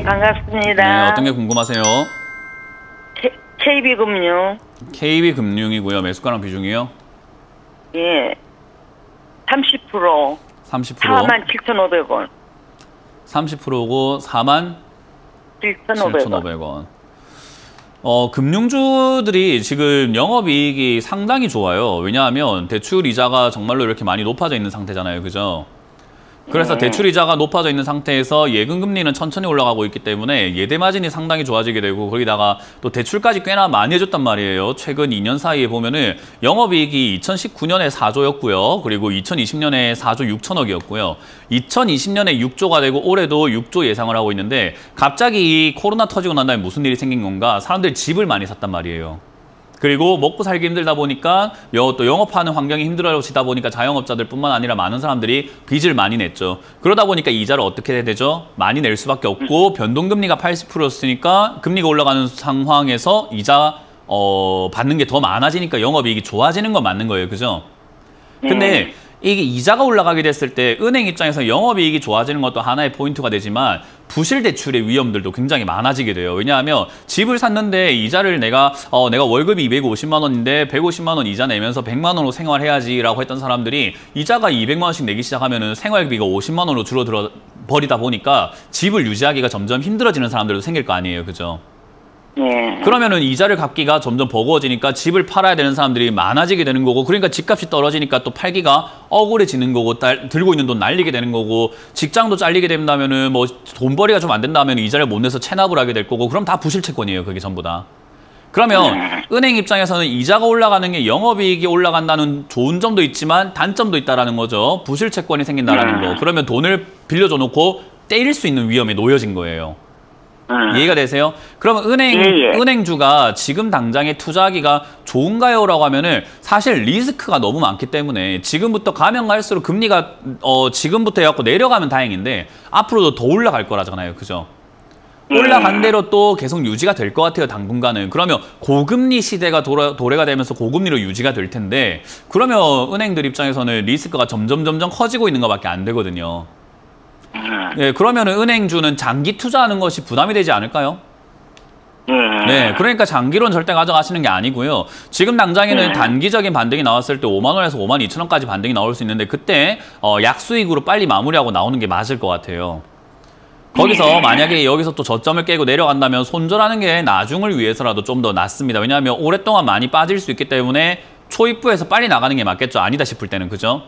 반갑습니다. 네, 어떤 게 궁금하세요? KB금융. KB금융이고요. 매수가랑 비중이요? 예. 30%. 30%. 47,500원. 30%고 47,500원. 47,500원. 금융주들이 지금 영업이익이 상당히 좋아요. 왜냐하면 대출 이자가 정말로 이렇게 많이 높아져 있는 상태잖아요. 그죠? 그래서 대출 이자가 높아져 있는 상태에서 예금 금리는 천천히 올라가고 있기 때문에 예대 마진이 상당히 좋아지게 되고, 거기다가 또 대출까지 꽤나 많이 해줬단 말이에요. 최근 2년 사이에 보면은 영업이익이 2019년에 4조였고요. 그리고 2020년에 4조 6천억이었고요. 2020년에 6조가 되고 올해도 6조 예상을 하고 있는데, 갑자기 이 코로나 터지고 난 다음에 무슨 일이 생긴 건가? 사람들이 집을 많이 샀단 말이에요. 그리고 먹고 살기 힘들다 보니까 또 영업하는 환경이 힘들어지다 보니까 자영업자들뿐만 아니라 많은 사람들이 빚을 많이 냈죠. 그러다 보니까 이자를 어떻게 해야 되죠? 많이 낼 수밖에 없고, 변동금리가 80%였으니까 금리가 올라가는 상황에서 이자 받는 게 더 많아지니까 영업이익이 좋아지는 건 맞는 거예요. 그죠? 근데 이게 이자가 올라가게 됐을 때 은행 입장에서 영업이익이 좋아지는 것도 하나의 포인트가 되지만, 부실 대출의 위험들도 굉장히 많아지게 돼요. 왜냐하면 집을 샀는데 이자를 내가 월급이 250만 원인데 150만 원 이자 내면서 100만 원으로 생활해야지라고 했던 사람들이 이자가 200만 원씩 내기 시작하면은 생활비가 50만 원으로 줄어들어 버리다 보니까 집을 유지하기가 점점 힘들어지는 사람들도 생길 거 아니에요. 그죠? 그러면은 이자를 갚기가 점점 버거워지니까 집을 팔아야 되는 사람들이 많아지게 되는 거고, 그러니까 집값이 떨어지니까 또 팔기가 억울해지는 거고, 들고 있는 돈 날리게 되는 거고, 직장도 잘리게 된다면은 뭐 돈벌이가 좀 안 된다면 이자를 못 내서 체납을 하게 될 거고, 그럼 다 부실 채권이에요. 그게 전부 다. 그러면 은행 입장에서는 이자가 올라가는 게 영업이익이 올라간다는 좋은 점도 있지만 단점도 있다라는 거죠. 부실 채권이 생긴다라는 거. 그러면 돈을 빌려줘 놓고 떼일 수 있는 위험에 놓여진 거예요. 이해가 되세요? 그러면 은행주가 지금 당장에 투자하기가 좋은가요? 라고 하면은 사실 리스크가 너무 많기 때문에 지금부터 가면 갈수록 금리가 지금부터 해갖고 내려가면 다행인데 앞으로도 더 올라갈 거라잖아요. 그죠? 올라간 대로 또 계속 유지가 될 것 같아요. 당분간은. 그러면 고금리 시대가 도래가 되면서 고금리로 유지가 될 텐데, 그러면 은행들 입장에서는 리스크가 점점 커지고 있는 것밖에 안 되거든요. 네, 그러면은 은행주는 장기 투자하는 것이 부담이 되지 않을까요? 네, 그러니까 장기로는 절대 가져가시는 게 아니고요. 지금 당장에는 단기적인 반등이 나왔을 때 5만 원에서 5만 2천 원까지 반등이 나올 수 있는데, 그때 약수익으로 빨리 마무리하고 나오는 게 맞을 것 같아요. 거기서 만약에 여기서 또 저점을 깨고 내려간다면 손절하는 게 나중을 위해서라도 좀 더 낫습니다. 왜냐하면 오랫동안 많이 빠질 수 있기 때문에 초입부에서 빨리 나가는 게 맞겠죠. 아니다 싶을 때는. 그죠?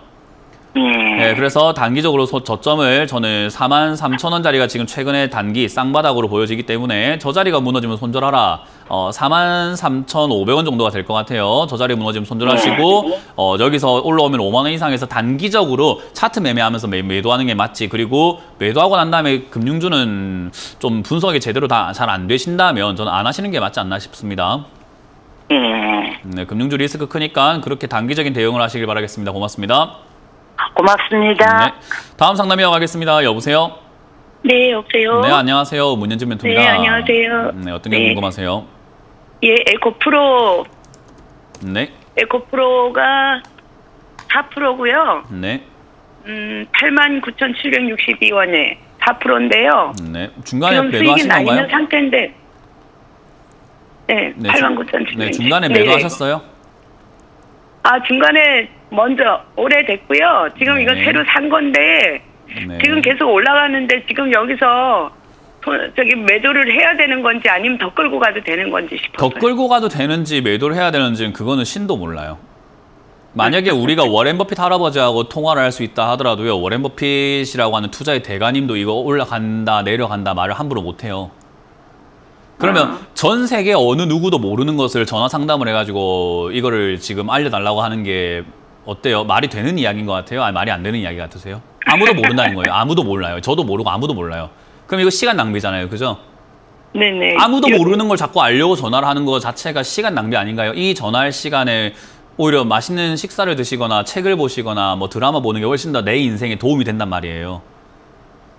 네, 그래서 단기적으로 저점을 저는 43,000원짜리가 지금 최근에 단기 쌍바닥으로 보여지기 때문에 저 자리가 무너지면 손절하라. 43,500원 정도가 될 것 같아요. 저 자리 무너지면 손절하시고, 여기서 올라오면 5만 원 이상에서 단기적으로 차트 매매하면서 매도하는 게 맞지. 그리고 매도하고 난 다음에 금융주는 좀 분석이 제대로 다 잘 안 되신다면 저는 안 하시는 게 맞지 않나 싶습니다. 네, 금융주 리스크 크니까 그렇게 단기적인 대응을 하시길 바라겠습니다. 고맙습니다. 고맙습니다. 네. 다음 상담 이어가겠습니다. 여보세요? 네, 여보세요? 네, 안녕하세요. 문현진 멘토입니다. 네, 안녕하세요. 네, 어떤 게 궁금하세요? 예, 에코프로. 네. 에코프로가 4%고요. 네. 89,762원에 4%인데요. 네. 중간에 지금 수익이 매도하신 나 건가요? 있는 상태인데. 네, 네, 89,762원. 네, 중간에 매도하셨어요? 아, 중간에 먼저 오래됐고요. 지금 이거 새로 산 건데 지금 계속 올라가는데 지금 여기서 매도를 해야 되는 건지 아니면 더 끌고 가도 되는 건지 싶어요. 더 끌고 가도 되는지 매도를 해야 되는지는 그거는 신도 몰라요. 만약에 우리가 워렌 버핏 할아버지하고 통화를 할 수 있다 하더라도요. 워렌 버핏이라고 하는 투자의 대가님도 이거 올라간다 내려간다 말을 함부로 못해요. 그러면 전 세계 어느 누구도 모르는 것을 전화 상담을 해가지고 이거를 지금 알려달라고 하는 게 어때요? 말이 되는 이야기인 것 같아요? 아니, 말이 안 되는 이야기 같으세요? 아무도 모른다는 거예요. 아무도 몰라요. 저도 모르고 아무도 몰라요. 그럼 이거 시간 낭비잖아요. 그죠? 네네. 아무도 모르는 걸 자꾸 알려고 전화를 하는 거 자체가 시간 낭비 아닌가요? 이 전화할 시간에 오히려 맛있는 식사를 드시거나 책을 보시거나 뭐 드라마 보는 게 훨씬 더 내 인생에 도움이 된단 말이에요.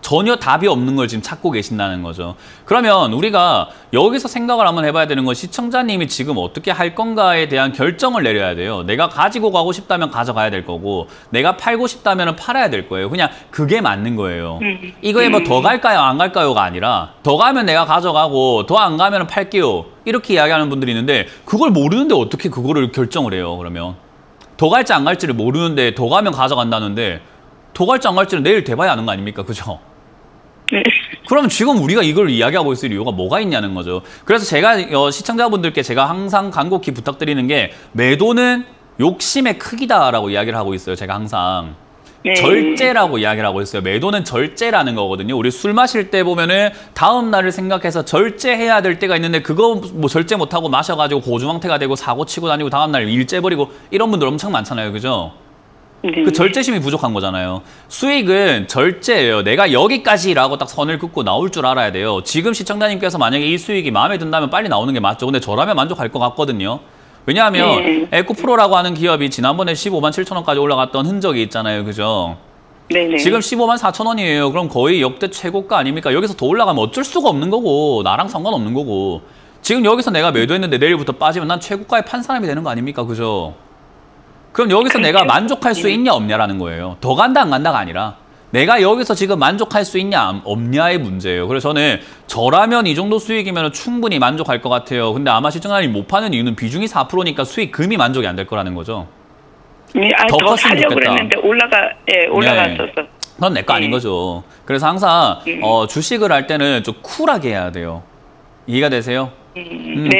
전혀 답이 없는 걸 지금 찾고 계신다는 거죠. 그러면 우리가 여기서 생각을 한번 해봐야 되는 건 시청자님이 지금 어떻게 할 건가에 대한 결정을 내려야 돼요. 내가 가지고 가고 싶다면 가져가야 될 거고 내가 팔고 싶다면 팔아야 될 거예요. 그냥 그게 맞는 거예요. 이거에 뭐 더 갈까요 안 갈까요가 아니라 더 가면 내가 가져가고 더 안 가면 팔게요. 이렇게 이야기하는 분들이 있는데 그걸 모르는데 어떻게 그거를 결정을 해요. 그러면 더 갈지 안 갈지를 모르는데 더 가면 가져간다는데 더 갈지 안 갈지는 내일 돼봐야 아는 거 아닙니까? 그죠? 네. 그러면 지금 우리가 이걸 이야기하고 있을 이유가 뭐가 있냐는 거죠. 그래서 제가 시청자분들께 제가 항상 간곡히 부탁드리는 게 매도는 욕심의 크기다라고 이야기를 하고 있어요. 제가 항상. 네. 절제라고 이야기를 하고 있어요. 매도는 절제라는 거거든요. 우리 술 마실 때 보면은 다음 날을 생각해서 절제해야 될 때가 있는데 그거 뭐 절제 못하고 마셔가지고 고주망태가 되고 사고 치고 다니고 다음 날 일째버리고 이런 분들 엄청 많잖아요. 그죠? 네. 그 절제심이 부족한 거잖아요. 수익은 절제예요. 내가 여기까지라고 딱 선을 긋고 나올 줄 알아야 돼요. 지금 시청자님께서 만약에 이 수익이 마음에 든다면 빨리 나오는 게 맞죠. 근데 저라면 만족할 것 같거든요. 왜냐하면 에코프로라고 하는 기업이 지난번에 15만 7천 원까지 올라갔던 흔적이 있잖아요. 그죠? 네네. 지금 15만 4천 원이에요. 그럼 거의 역대 최고가 아닙니까? 여기서 더 올라가면 어쩔 수가 없는 거고 나랑 상관없는 거고 지금 여기서 내가 매도했는데 내일부터 빠지면 난 최고가에 판 사람이 되는 거 아닙니까? 그죠? 그럼 여기서 내가 만족할 수 있냐 없냐라는 거예요. 더 간다 안 간다가 아니라 내가 여기서 지금 만족할 수 있냐 없냐의 문제예요. 그래서 저는 저라면 이 정도 수익이면 충분히 만족할 것 같아요. 근데 아마 시청자님이 못 파는 이유는 비중이 4%니까 수익 금이 만족이 안 될 거라는 거죠. 네, 더 살려고 그랬는데 올라갔었어. 그건 내 거 아닌 거죠. 그래서 항상 주식을 할 때는 좀 쿨하게 해야 돼요. 이해가 되세요?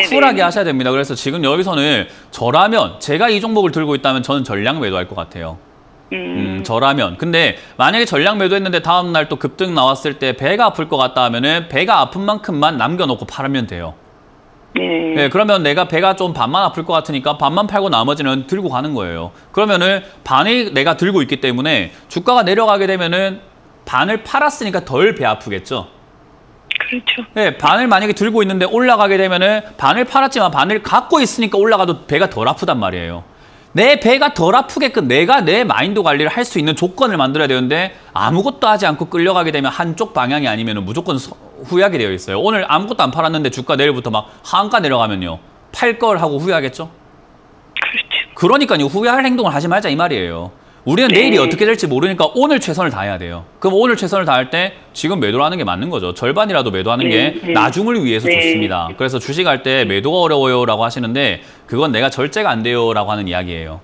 쿨하게 하셔야 됩니다. 그래서 지금 여기서는 저라면 제가 이 종목을 들고 있다면 저는 전량 매도할 것 같아요. 저라면. 근데 만약에 전량 매도했는데 다음날 또 급등 나왔을 때 배가 아플 것 같다 하면은 배가 아픈 만큼만 남겨놓고 팔면 돼요. 네, 그러면 내가 배가 좀 반만 아플 것 같으니까 반만 팔고 나머지는 들고 가는 거예요. 그러면은 반이 내가 들고 있기 때문에 주가가 내려가게 되면은 반을 팔았으니까 덜 배 아프겠죠. 그렇죠. 네, 반을 만약에 들고 있는데 올라가게 되면은 반을 팔았지만 반을 갖고 있으니까 올라가도 배가 덜 아프단 말이에요. 내 배가 덜 아프게끔 내가 내 마인드 관리를 할 수 있는 조건을 만들어야 되는데 아무것도 하지 않고 끌려가게 되면 한쪽 방향이 아니면 무조건 후회하게 되어 있어요. 오늘 아무것도 안 팔았는데 주가 내일부터 막 하한가 내려가면요. 팔 걸 하고 후회하겠죠? 그렇죠. 그러니까요. 후회할 행동을 하지 말자 이 말이에요. 우리는 내일이 어떻게 될지 모르니까 오늘 최선을 다해야 돼요. 그럼 오늘 최선을 다할 때 지금 매도를 하는 게 맞는 거죠. 절반이라도 매도하는 게 나중을 위해서 좋습니다. 그래서 주식할 때 매도가 어려워요 라고 하시는데 그건 내가 절제가 안 돼요 라고 하는 이야기예요.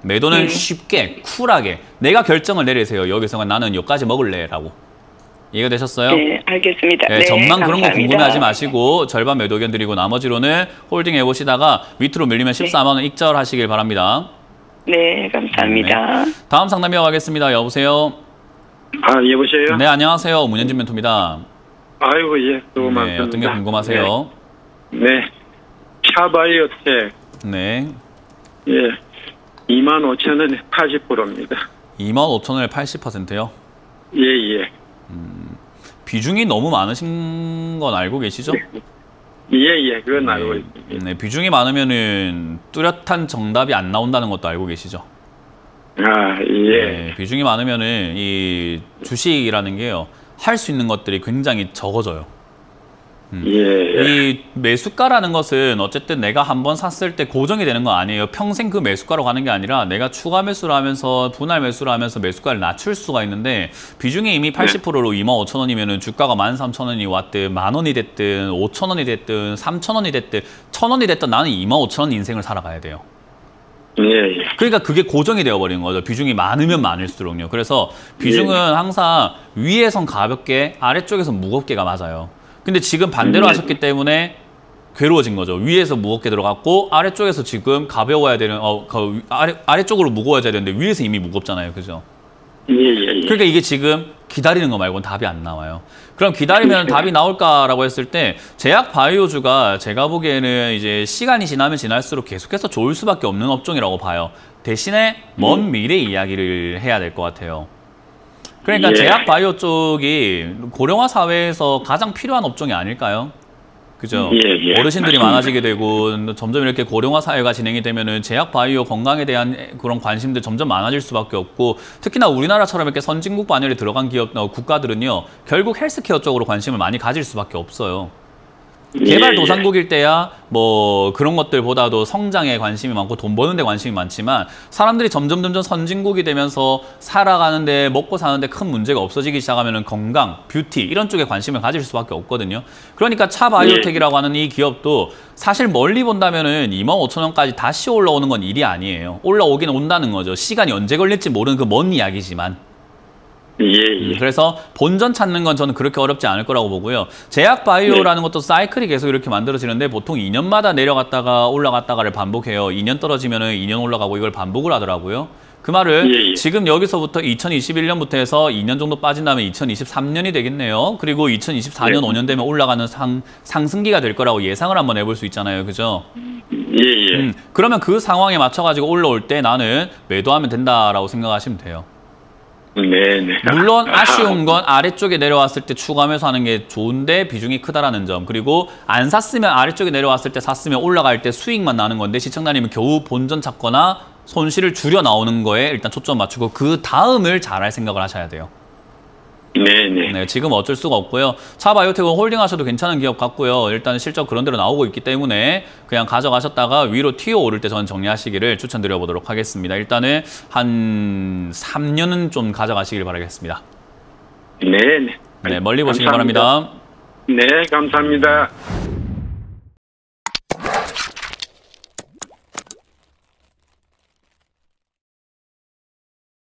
매도는 쉽게 쿨하게 내가 결정을 내리세요. 여기서 나는 여기까지 먹을래 라고. 이해가 되셨어요? 네, 알겠습니다. 네, 전망 그런 거 궁금해하지 마시고 절반 매도 의견 드리고 나머지로는 홀딩 해보시다가 밑으로 밀리면 14만 원 익절하시길 바랍니다. 네, 감사합니다. 네. 다음 상담 이어가겠습니다. 여보세요? 아, 여보세요? 네, 안녕하세요. 문현진 멘토입니다. 아이고, 예, 수고 네, 많습니다. 어떤 게 궁금하세요? 네. 차바이오텍. 네. 예. 25,000원에 80%입니다. 25,000원에 80%요? 예, 예. 비중이 너무 많으신 건 알고 계시죠? 예, 예, 그건 알고 있습니다. 네, 비중이 많으면은 뚜렷한 정답이 안 나온다는 것도 알고 계시죠? 아, 예. 네, 비중이 많으면은 이 주식이라는 게요. 할 수 있는 것들이 굉장히 적어져요. 예. 이 매수가라는 것은 어쨌든 내가 한번 샀을 때 고정이 되는 거 아니에요. 평생 그 매수가로 가는 게 아니라 내가 추가 매수를 하면서 분할 매수를 하면서 매수가를 낮출 수가 있는데 비중이 이미 80%로 25,000원이면은 주가가 13,000원이 왔든 10,000원이 됐든 5,000원이 됐든 3,000원이 됐든 1,000원이 됐든 나는 25,000원 인생을 살아가야 돼요. 예, 예. 그러니까 그게 고정이 되어버리는 거죠. 비중이 많으면 많을수록요. 그래서 비중은 항상 위에선 가볍게 아래쪽에선 무겁게가 맞아요. 근데 지금 반대로 하셨기 때문에 괴로워진 거죠. 위에서 무겁게 들어갔고 아래쪽에서 지금 가벼워야 되는 아래쪽으로 무거워져야 되는데 위에서 이미 무겁잖아요. 그죠? 예, 예. 그러니까 이게 지금 기다리는 거 말고는 답이 안 나와요. 그럼 기다리면 답이 나올까라고 했을 때 제약 바이오주가 제가 보기에는 이제 시간이 지나면 지날수록 계속해서 좋을 수밖에 없는 업종이라고 봐요. 대신에 먼 미래 이야기를 해야 될 것 같아요. 그러니까 제약 바이오 쪽이 고령화 사회에서 가장 필요한 업종이 아닐까요? 그죠? 예, 어르신들이 맞습니다. 많아지게 되고 점점 이렇게 고령화 사회가 진행이 되면은 제약 바이오 건강에 대한 그런 관심들 점점 많아질 수밖에 없고 특히나 우리나라처럼 이렇게 선진국 반열에 들어간 국가들은요 결국 헬스케어 쪽으로 관심을 많이 가질 수밖에 없어요. 개발도상국일 때야 뭐 그런 것들보다도 성장에 관심이 많고 돈 버는 데 관심이 많지만 사람들이 점점 선진국이 되면서 살아가는데 먹고 사는데 큰 문제가 없어지기 시작하면 건강, 뷰티 이런 쪽에 관심을 가질 수밖에 없거든요. 그러니까 차바이오텍이라고 하는 이 기업도 사실 멀리 본다면은 25,000원까지 다시 올라오는 건 일이 아니에요. 올라오긴 온다는 거죠. 시간이 언제 걸릴지 모르는 그 먼 이야기지만. 예. 그래서 본전 찾는 건 저는 그렇게 어렵지 않을 거라고 보고요. 제약 바이오라는 것도 사이클이 계속 이렇게 만들어지는데 보통 2년마다 내려갔다가 올라갔다가를 반복해요. 2년 떨어지면은 2년 올라가고 이걸 반복을 하더라고요. 그 말을 지금 여기서부터 2021년부터 해서 2년 정도 빠진 다음에 2023년이 되겠네요. 그리고 2024년 5년 되면 올라가는 상승기가 될 거라고 예상을 한번 해볼 수 있잖아요. 그죠? 예. 그러면 그 상황에 맞춰가지고 올라올 때 나는 매도하면 된다라고 생각하시면 돼요. 네. 물론 아쉬운 건 아래쪽에 내려왔을 때 추가 매수하는 게 좋은데 비중이 크다라는 점. 그리고 안 샀으면 아래쪽에 내려왔을 때 샀으면 올라갈 때 수익만 나는 건데 시청자님은 겨우 본전 찾거나 손실을 줄여 나오는 거에 일단 초점 맞추고 그 다음을 잘할 생각을 하셔야 돼요. 네, 지금 어쩔 수가 없고요. 차바이오텍은 홀딩하셔도 괜찮은 기업 같고요. 일단 실적 그런 대로 나오고 있기 때문에 그냥 가져가셨다가 위로 튀어 오를 때 저는 정리하시기를 추천드려 보도록 하겠습니다. 일단은 한 3년은 좀 가져가시길 바라겠습니다. 네. 네, 멀리 보시기 바랍니다. 네, 감사합니다.